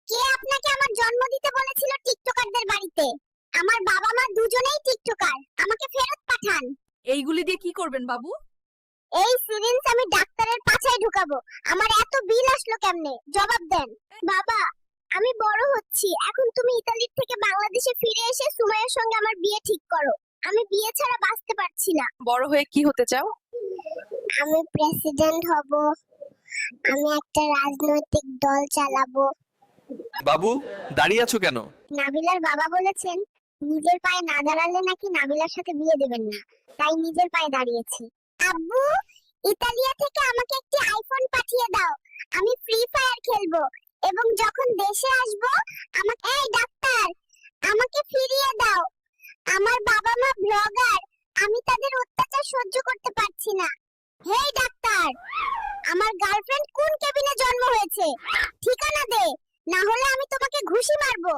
কে আপনাকে আমার জন্ম দিতে বলেছিল টিকটকারদের বাড়িতে? আমার বাবা মা দুজনেই টিকটকার, আমাকে ফেরত পাঠান। এইগুলি দিয়ে কি করবেন বাবু? এই সিরিঞ্জ আমি ডাক্তারের পাছায় ঢুকাবো। আমার এত বিল আসলো কেমনে? জবাব দেন। বাবা, আমি বড় হচ্ছি, এখন তুমি ইতালির থেকে বাংলাদেশে ফিরে এসে সুমাইয়ার সঙ্গে আমার বিয়ে ঠিক করো। আমি বিয়ে ছাড়া বাঁচতে পারছি না। বড় হয়ে কি হতে চাও? আমি প্রেসিডেন্ট হব, আমি একটা রাজনৈতিক দল চালাবো। বাবু, দাঁড়িয়ে আছো কেন? নাবিলার বাবা বলেছেন নিজের পায়ে না দাঁড়ালে নাকি নাবিলার সাথে বিয়ে দেবেন না, তাই নিজের পায়ে দাঁড়িয়েছি। আব্বু, ইতালিয়া থেকে আমাকে একটি আইফোন পাঠিয়ে দাও, আমি ফ্রি ফায়ার খেলবো এবং যখন দেশে আসবো আমাকে। এই ডাক্তার, আমাকে ফিরিয়ে দাও। আমার বাবা মা ব্লগার, আমি তাদের অত্যাচার সহ্য করতে পারছি না। হেই ডাক্তার, আমার গার্লফ্রেন্ড কোন কেবিনে জন্ম হয়েছে? ঠিকানা দে, না হলে আমি তোমাকে ঘুষি মারবো।